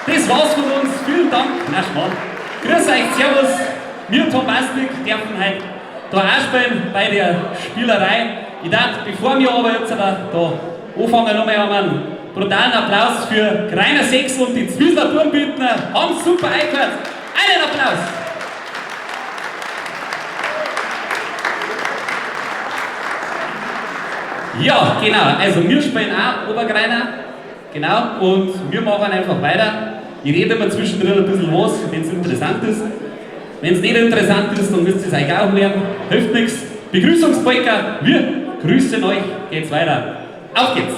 Das war's von uns. Vielen Dank. Na schmarrn. Grüß euch, servus. Wir Tombastik dürfen heute da auch spielen bei der Spielerei. Ich dachte, bevor wir aber jetzt da anfangen, nochmal einen brutalen Applaus für Greiner 6 und die Zwiesler Turmbündner. Haben super eingehört. Einen Applaus. Ja, genau. Also wir spielen auch Obergreiner. Genau. Und wir machen einfach weiter. Ich rede immer zwischendrin ein bisschen was, wenn es interessant ist. Wenn es nicht interessant ist, dann müsst ihr es euch auch hören. Hilft nichts. Begrüßungspolka. Wir grüßen euch. Geht's weiter. Auf geht's.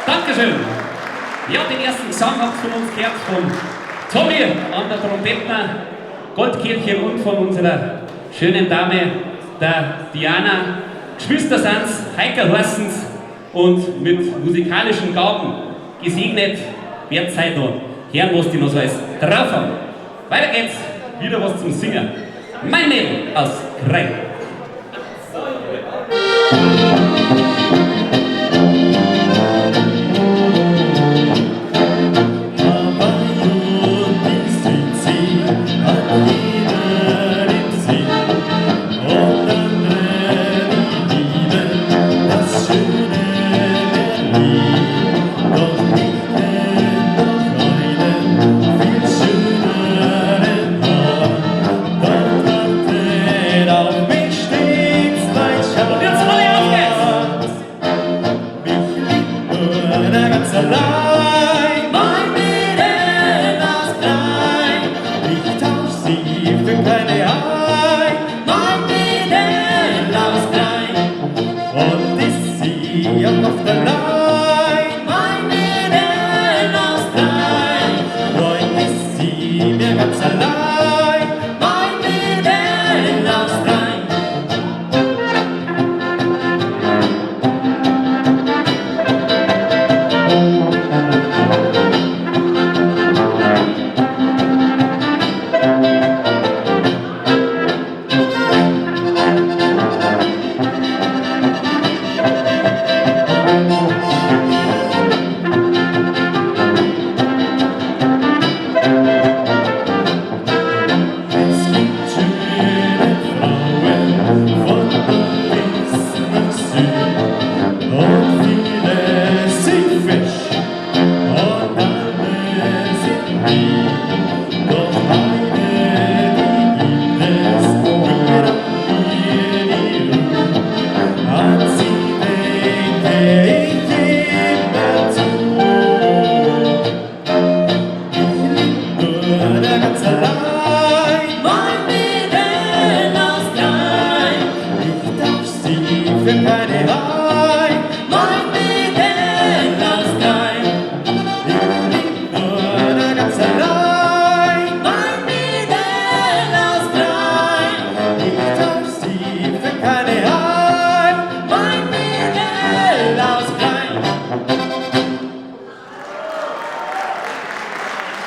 Dankeschön. Ja, den ersten Gesang habt ihr von uns gehört, von Tommy an der Trompetner, Goldkehlchen und von unserer schönen Dame, der Diana. Geschwister sind's, Heiker heißen's und mit musikalischen Gaben gesegnet. Wer Zeit noch hören, was die noch so alles drauf haben. Weiter geht's, wieder was zum Singen. Mein Mädel aus Grein. Auf mich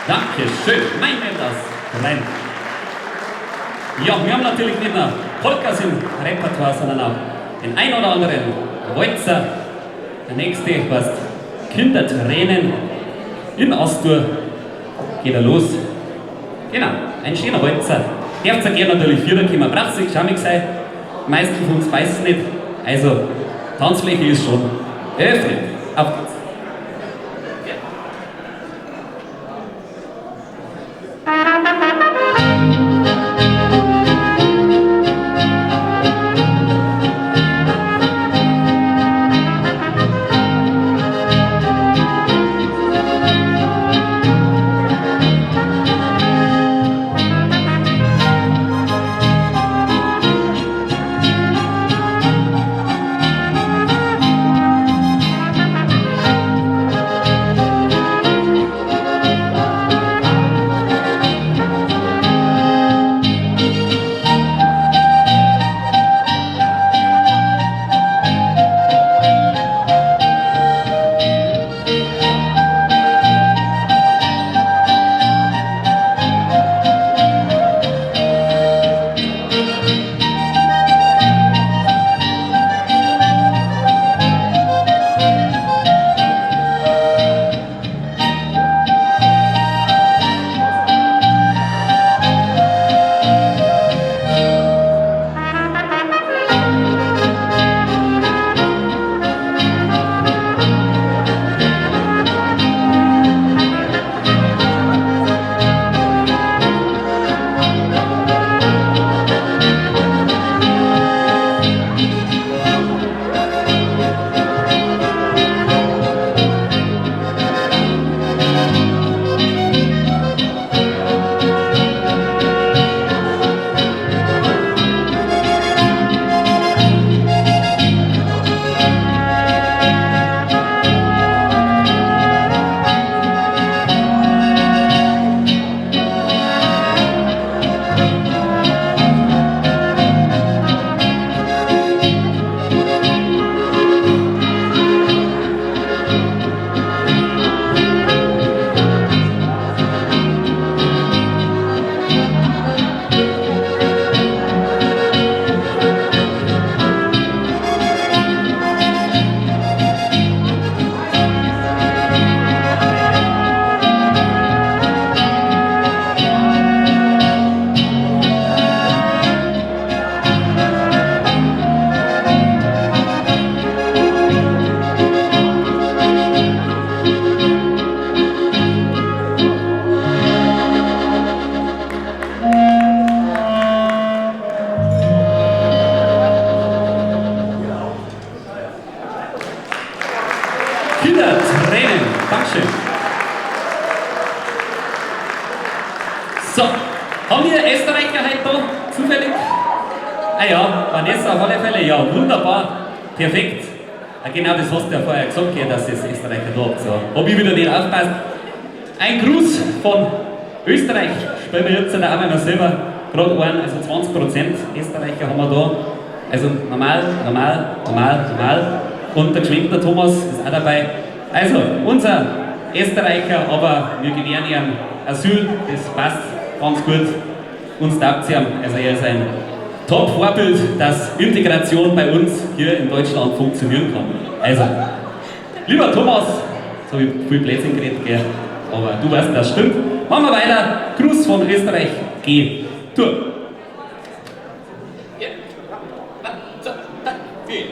Dankeschön, mein das. Nein. Ja, wir haben natürlich nicht nur Polkas im Repertoire, sondern auch den ein oder anderen Walzer. Der nächste heißt Kindertränen in Astur. Geht er los. Genau, ein schöner Walzer. Darf ihr gerne natürlich führen kommen. Braucht sich schamig sein. Die meisten von uns weiß es nicht. Also, Tanzfläche ist schon eröffnet. Auf geht's. Kindertränen. Dankeschön. So, haben wir Österreicher heute da zufällig? Ah ja, Vanessa auf alle Fälle, ja, wunderbar, perfekt. Ah, genau das hast du ja vorher gesagt, ja, dass es Österreicher da habt. So, hab ich wieder nicht aufgepasst. Ein Gruß von Österreich, spielen wir jetzt da auch noch selber gerade einen, also 20% Österreicher haben wir da. Also normal. Und der geschwenkte Thomas ist auch dabei. Also, unser Österreicher, aber wir gewähren ihm Asyl, das passt ganz gut. Uns taugt ihm, also er ist ein Top-Vorbild, dass Integration bei uns hier in Deutschland funktionieren kann. Also, lieber Thomas, so habe ich viel Blödsinn geredet, gell? Aber du weißt, das stimmt. Machen wir weiter. Gruß von Österreich, geh durch. Yeah. 1, 2, 3, 4.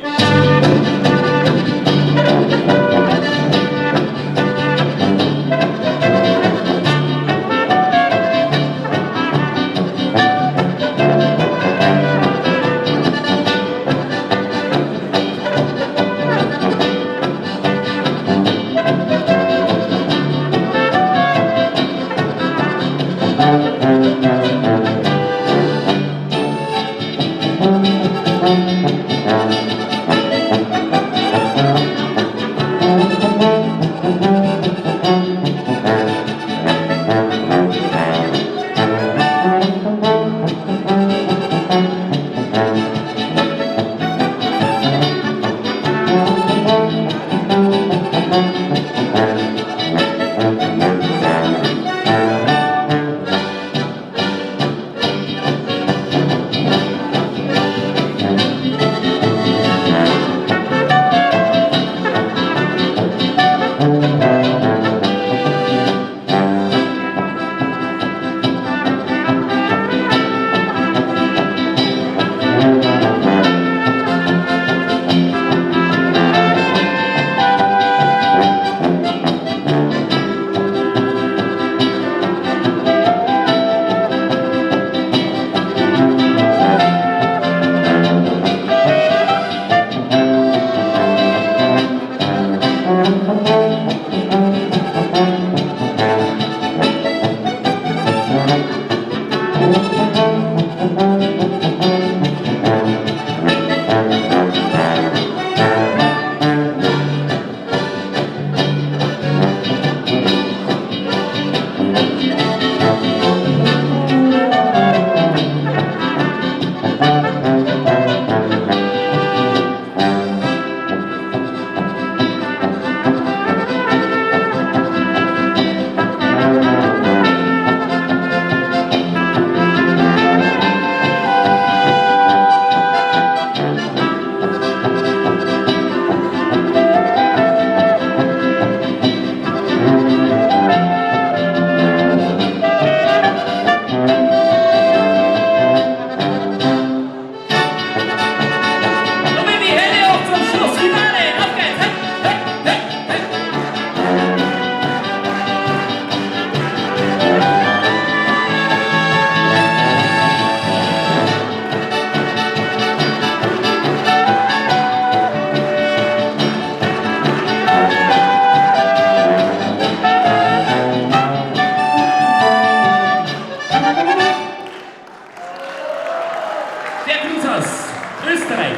Österreich.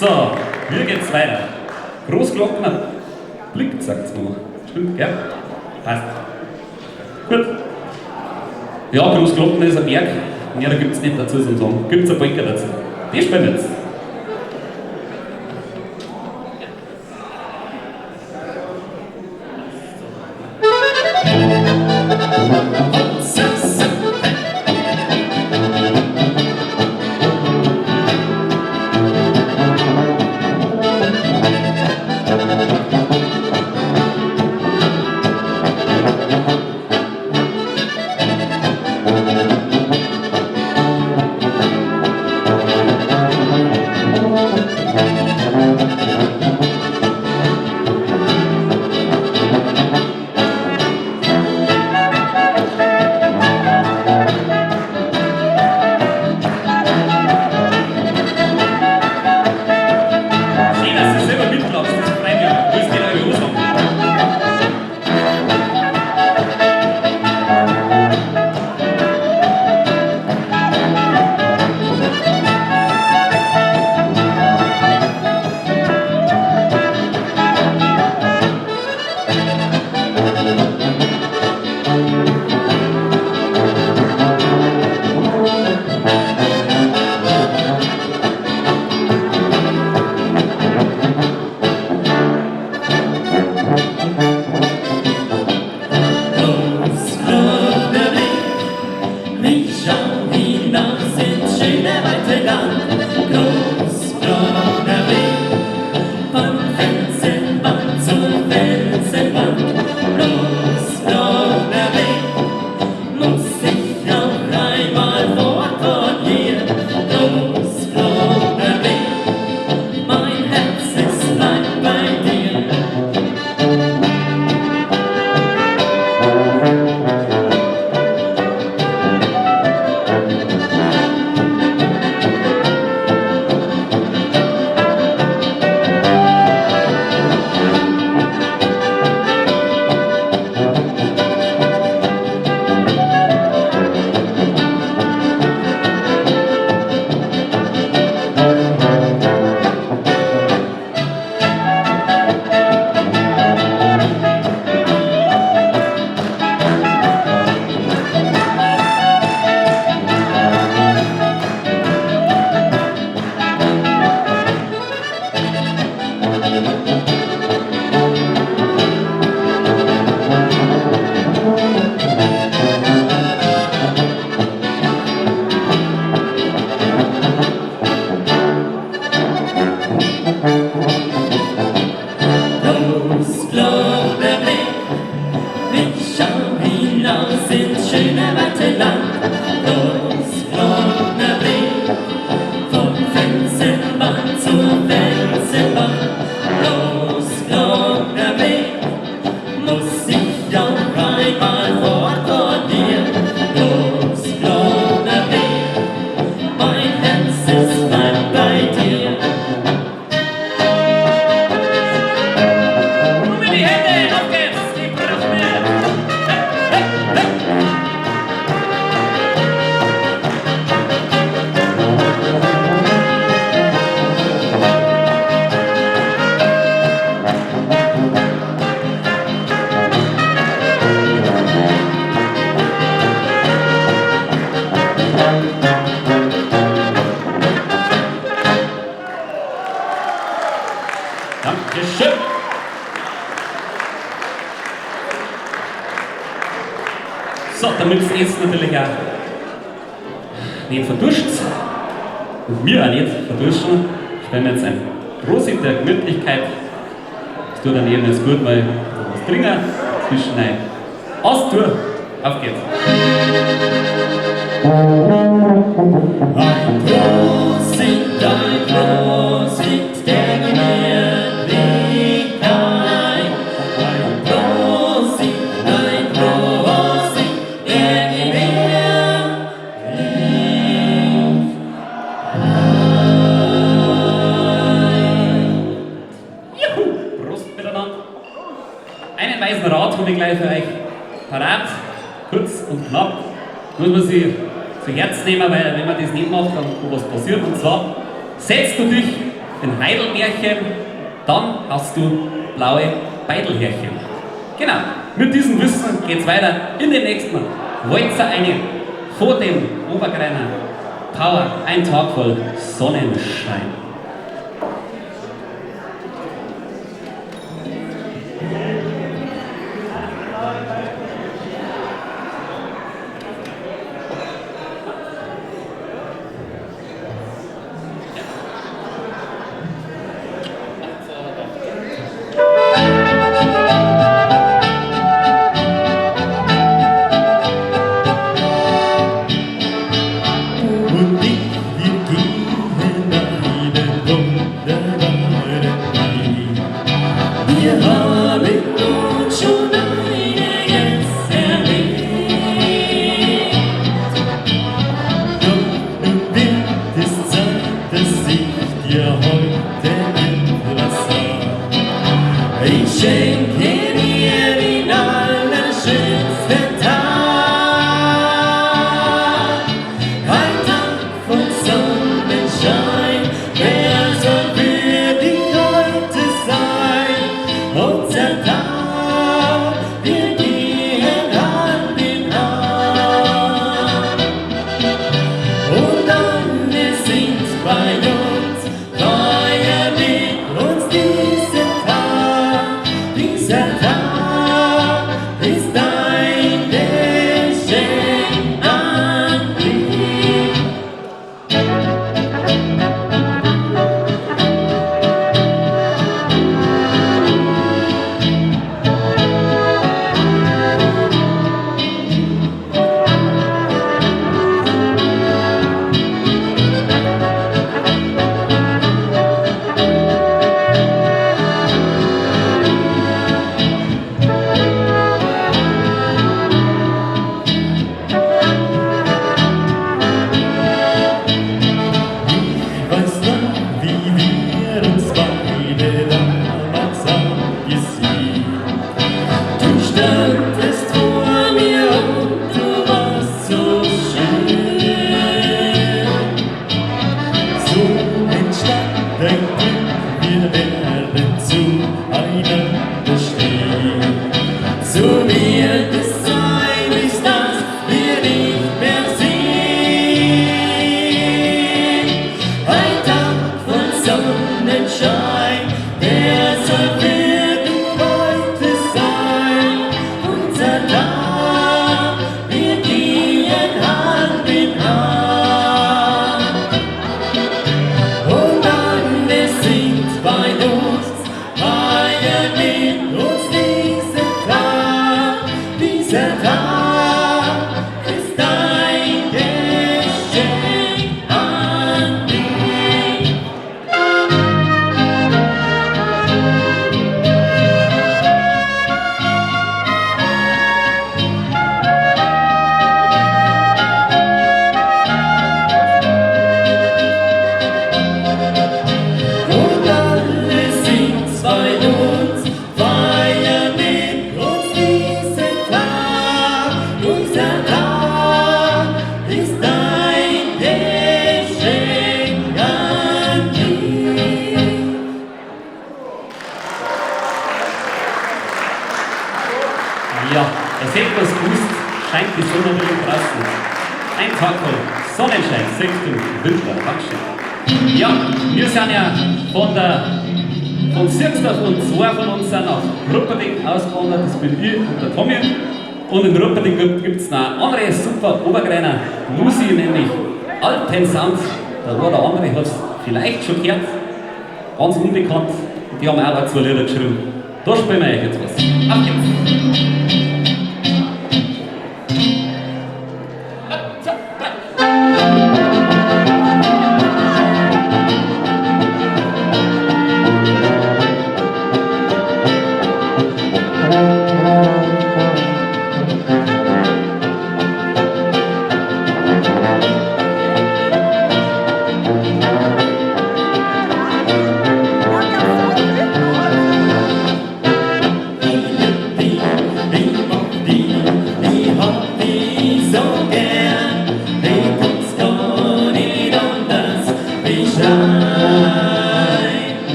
So, wie geht's weiter? Großglockner blickt, sagt's noch. Stimmt, gell? Passt. Gut. Ja, Großglockner ist ein Berg. Ja, da gibt's nicht dazu so einen Song. Gibt's ein Polka dazu. Die spielen jetzt. So, damit das Essen natürlich auch nicht verduscht und wir auch nicht verduschen, stellen wir jetzt ein Prosit der Gemütlichkeit. Das tut dann eben jetzt gut, mal was trinken, zwischen ein Austour. Auf geht's. Ein Prosit der Gemütlichkeit. Ein Prosit der Gemütlichkeit. Juhu! Prost miteinander. Einen weißen Rat habe ich gleich für euch parat. Kurz und knapp. Muss man sich zu Herz nehmen, weil wenn man das nicht macht, dann was passiert. Und zwar, setzt du dich in Heidelmärchen, dann hast du blaue Beidelhärchen. Genau, mit diesem Wissen geht es weiter in den nächsten Walzer eine vor dem Obergreiner Power, ein Tag voll Sonnenschein. scheint die Sonne natürlich draußen. Ein Tag voll Sonnenschein, 6. Winter, Dankeschön. Ja, wir sind ja von Sirksdorf und zwei von uns sind nach Rupperding ausgewandert, das bin ich und der Tommy. Und in Rupperting gibt es noch andere super Obergreiner Musik, nämlich Alten Sound. Der eine oder andere hat es vielleicht schon gehört, ganz unbekannt. Die haben auch 2 Lieder geschrieben. Da spielen wir euch jetzt was. Auf geht's!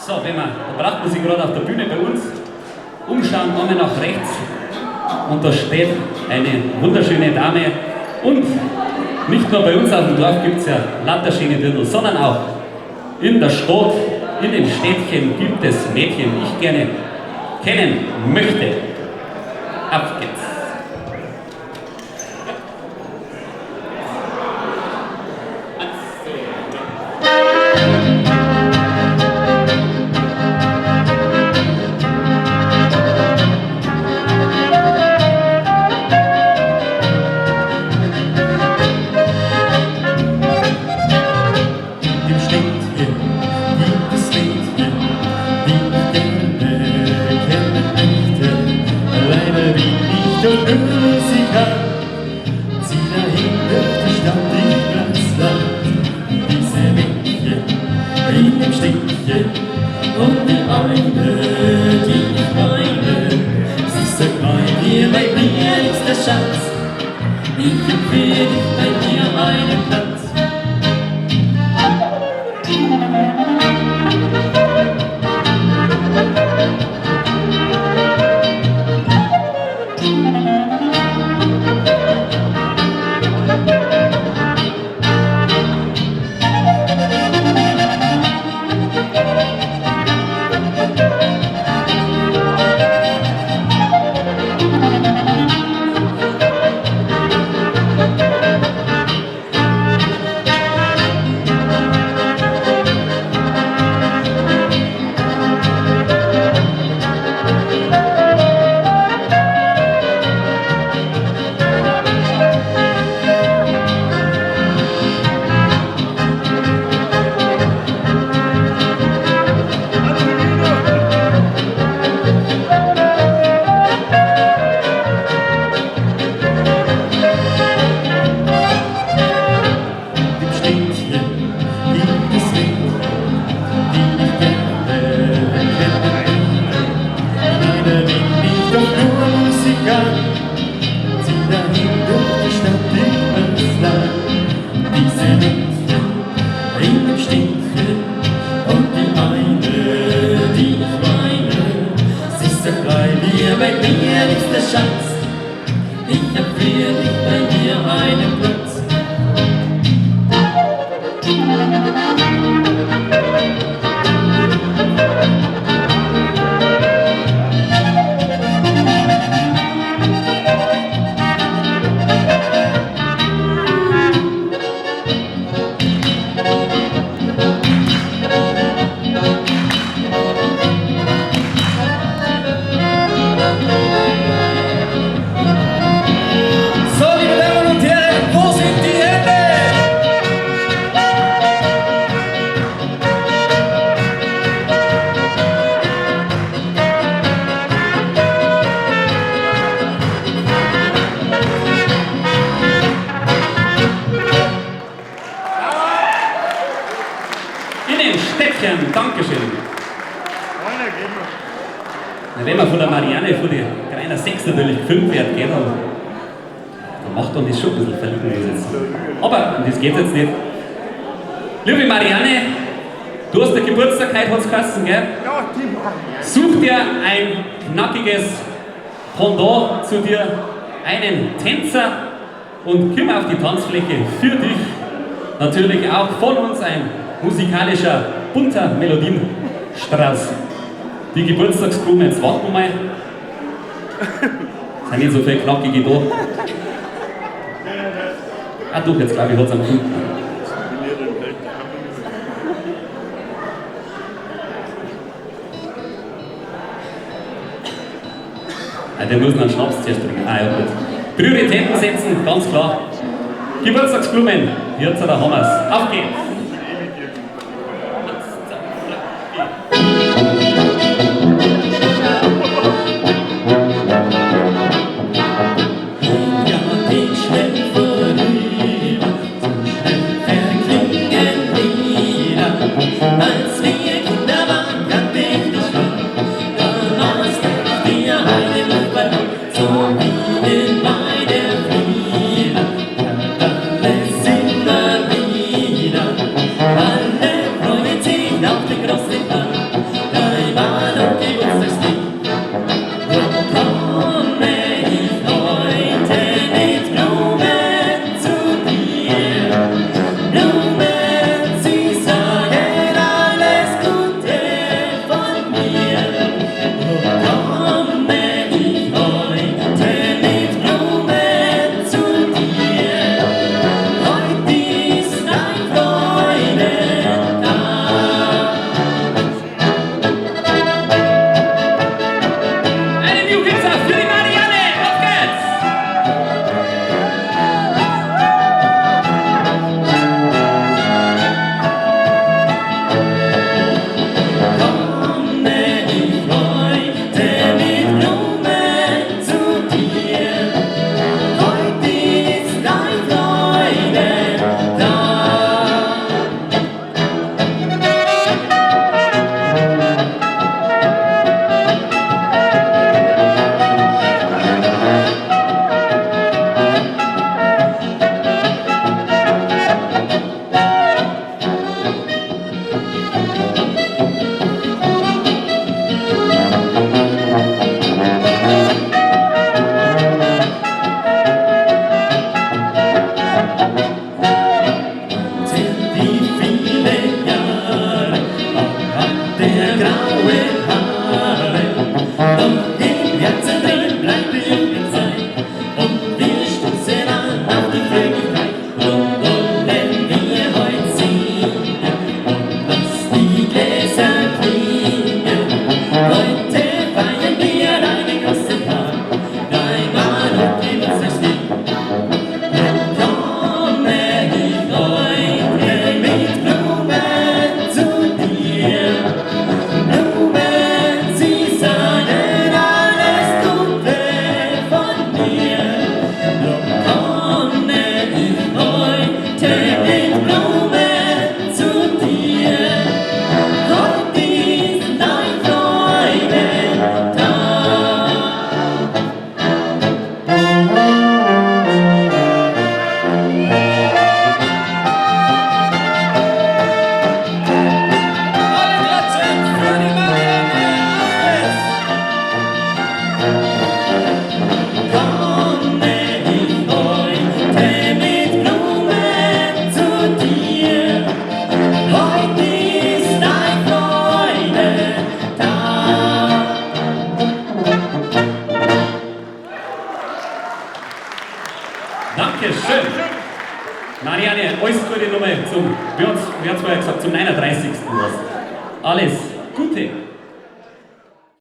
So, wenn man, da braucht man sich gerade auf der Bühne bei uns umschauen, einmal nach rechts und da steht eine wunderschöne Dame und nicht nur bei uns auf dem Dorf gibt es ja lauter schöne Dirndl, sondern auch in der Stadt, in dem Städtchen gibt es Mädchen, die ich gerne kennen möchte. Auf geht's! Leider bin ich Stäbchen, Dankeschön. Ja, wenn man von der Marianne, von der kleinen 6 natürlich gefilmt wird, gell, dann macht man das schon ein bisschen verlieben. Aber um das geht jetzt nicht. Liebe Marianne, du hast den Geburtstag heute, hat es geheißen, gell? Ja, Tim. Such dir ein knackiges Pendant zu dir, einen Tänzer und komm auf die Tanzfläche für dich. Natürlich auch von uns ein musikalischer, bunter Melodienstrauß. Die Geburtstagsblume, jetzt warten wir mal. Es sind nicht so viele knackige da. Ah doch, jetzt glaube ich, hat es einen gefunden. Ah, der muss noch einen Schnaps zuerst trinken. Ah ja gut. Prioritäten setzen, ganz klar. Geburtstagsblumen, jetzt der Hammers. Auf geht's! Als wir Kinder waren, kannte ich dich schon. Damals dachte ich dir eine Lupe, so wie in meinem Frieden. Alles immer wieder, alle freuen sich auf den großen Tag. Einmal auf Geburtstagslied. Wo komme ich heute mit Blumen zu dir? Blumen, sie sagen alles Gute von mir. Wo komme ich heute mit Blumen zu dir? Heute ist ein Freudentag. Eine New Pizza für die Marianne! Auf geht's! Komme ich heute mit Blumen zu dir? Heute ist ein Freudentag. Sind wie viele Jahre auf der grauen Haare, doch im Herzen drin bleibt die Jugendzeit und wir stoßen an auf die Fröhlichkeit. Drum wollen wir heute singen und lass die Gläser klingen. Heute feiern wir einen großen Tag, einmal auf Geburtstagslied. Komme ich heute mit Blumen zu dir? Blumen, sie sagen alles Gute von mir. Komme ich heute mit Blumen zu dir? Heute ist ein Freudentag. Komme ich heute mit Blumen zu dir? Heute ist ein Freudentag. Dankeschön! Marianne, alles Gute nochmal zum, wir haben es vorher gesagt, zum 39. Alles Gute!